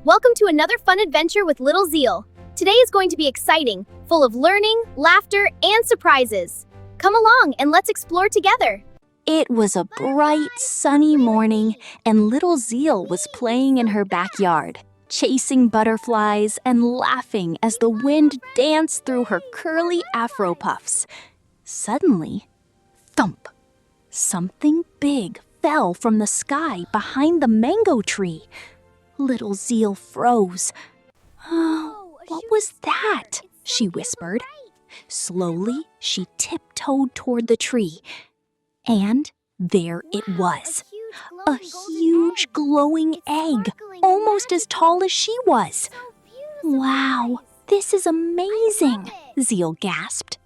Welcome to another fun adventure with Little Zeal. Today is going to be exciting, full of learning, laughter, and surprises. Come along and let's explore together. It was a bright, sunny morning, and Little Zeal was playing in her backyard, chasing butterflies and laughing as the wind danced through her curly afro puffs. Suddenly, thump! Something big fell from the sky behind the mango tree. Little Zeal froze. "Oh, what was that?" she whispered. Slowly, she tiptoed toward the tree. And there it was. A huge glowing egg, almost as tall as she was. "Wow, this is amazing," Zeal gasped.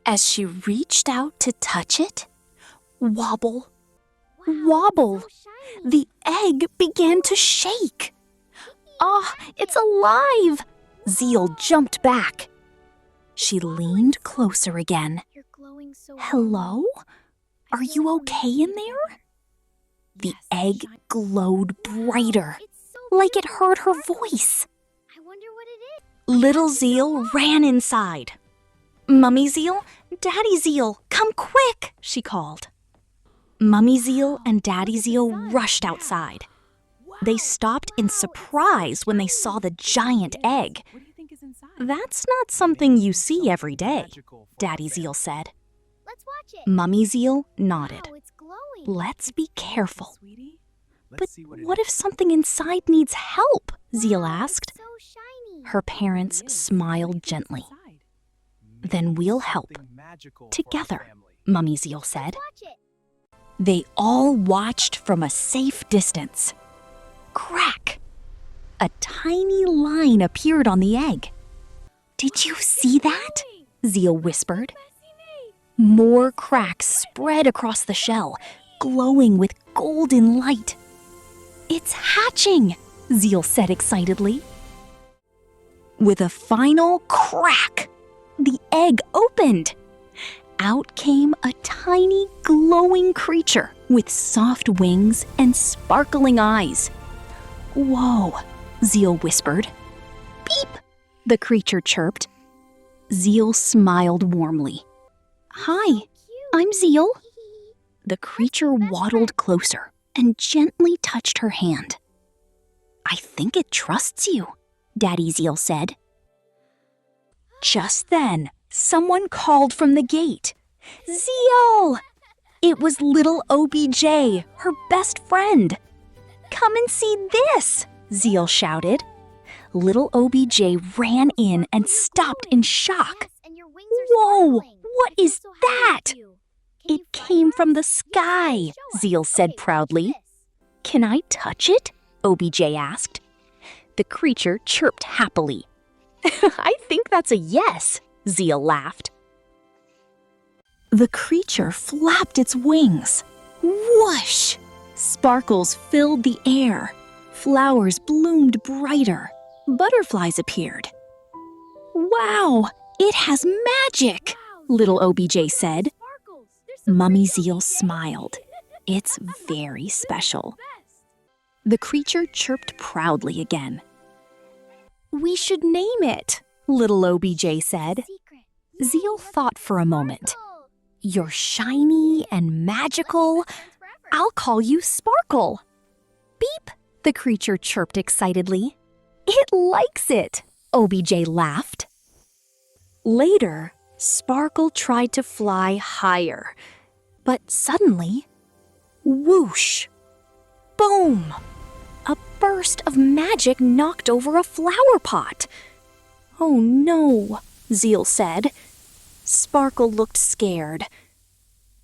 As she reached out to touch it, wobble, wobble, the egg began to shake. "Ah, it's alive!" Zeal jumped back. She leaned closer again. "Hello? Are you okay in there?" The egg glowed brighter, like it heard her voice. Little Zeal ran inside. "Mummy Zeal, Daddy Zeal, come quick," she called. Mummy Zeal and Daddy Zeal rushed outside. They stopped in surprise when they saw the giant egg. "That's not something you see every day," Daddy Zeal said. Mummy Zeal nodded. "Let's be careful." "But what if something inside needs help?" Zeal asked. Her parents smiled gently. "Then we'll help. Together," Mummy Zeal said. They all watched from a safe distance. Crack! A tiny line appeared on the egg. "Did you see that?" Zeal whispered. More cracks spread across the shell, glowing with golden light. "It's hatching," Zeal said excitedly. With a final crack, the egg opened. Out came a tiny glowing creature with soft wings and sparkling eyes. "Whoa," Zeal whispered. "Beep," the creature chirped. Zeal smiled warmly. "Hi, I'm Zeal." The creature waddled closer and gently touched her hand. "I think it trusts you," Daddy Zeal said. Just then, someone called from the gate. "Zeal!" It was Little OBJ, her best friend. "Come and see this!" Zeal shouted. Little OBJ ran in and stopped in shock. "Whoa! What is that?" "It came from the sky," Zeal said proudly. "Can I touch it?" OBJ asked. The creature chirped happily. "I think that's a yes," Zeal laughed. The creature flapped its wings. Whoosh! Sparkles filled the air. Flowers bloomed brighter. Butterflies appeared. "Wow! It has magic!" Little OBJ said. Mummy Zeal smiled. "It's very special." The creature chirped proudly again. "We should name it," Little OBJ said. Zeal thought for a moment. "You're shiny and magical. I'll call you Sparkle." "Beep," the creature chirped excitedly. "It likes it," OBJ laughed. Later, Sparkle tried to fly higher, but suddenly, whoosh! Boom! A burst of magic knocked over a flower pot. "Oh no," Zeal said. Sparkle looked scared.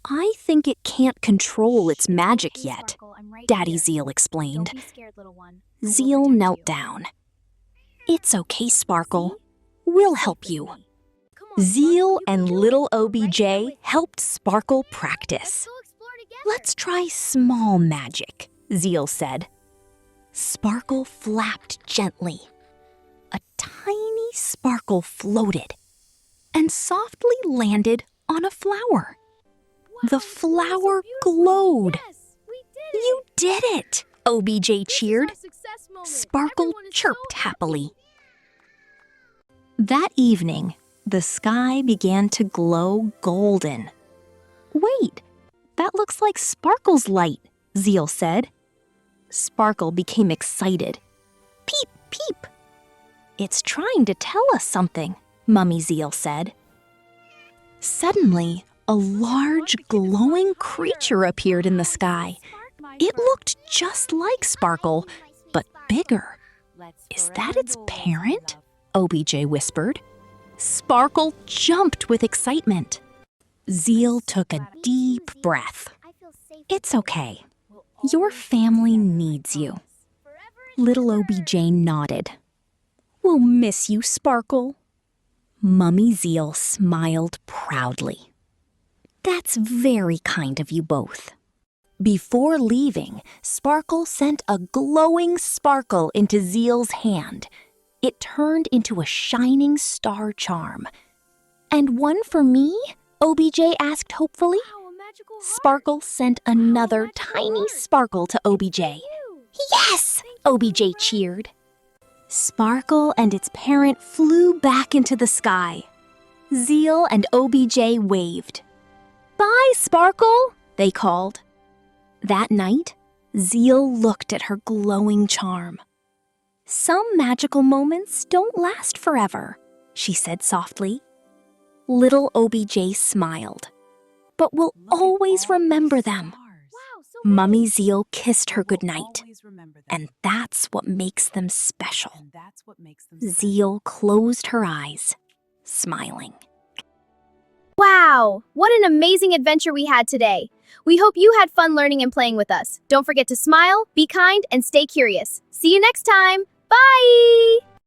"I think it can't control its magic yet," Daddy Zeal explained. Zeal knelt down. "It's okay, Sparkle. We'll help you." Zeal and Little OBJ helped Sparkle practice. "Let's try small magic," Zeal said. Sparkle flapped gently. A tiny sparkle floated and softly landed on a flower. The flower glowed. "You did it!" OBJ cheered. Sparkle chirped happily. That evening, the sky began to glow golden. Wait, that looks like Sparkle's light, Zeal said. Sparkle became excited. Peep, peep. It's trying to tell us something, Mummy Zeal said. Suddenly, a large glowing creature appeared in the sky. It looked just like Sparkle, but bigger. Is that its parent? OBJ whispered. Sparkle jumped with excitement. Zeal took a deep breath. It's okay. Your family needs you. Little OBJ nodded. We'll miss you, Sparkle. Mummy Zeal smiled proudly. That's very kind of you both. Before leaving, Sparkle sent a glowing sparkle into Zeal's hand. It turned into a shining star charm. And one for me? OBJ asked hopefully. Sparkle sent another tiny sparkle to OBJ. Yes! OBJ cheered. Sparkle and its parent flew back into the sky. Zeal and OBJ waved. Bye, Sparkle, they called. That night, Zeal looked at her glowing charm. Some magical moments don't last forever, she said softly. Little OBJ smiled. But we'll always remember them. Mummy Zeal kissed her goodnight. And that's what makes them special. Zeal closed her eyes, smiling. Wow, what an amazing adventure we had today. We hope you had fun learning and playing with us. Don't forget to smile, be kind, and stay curious. See you next time. Bye!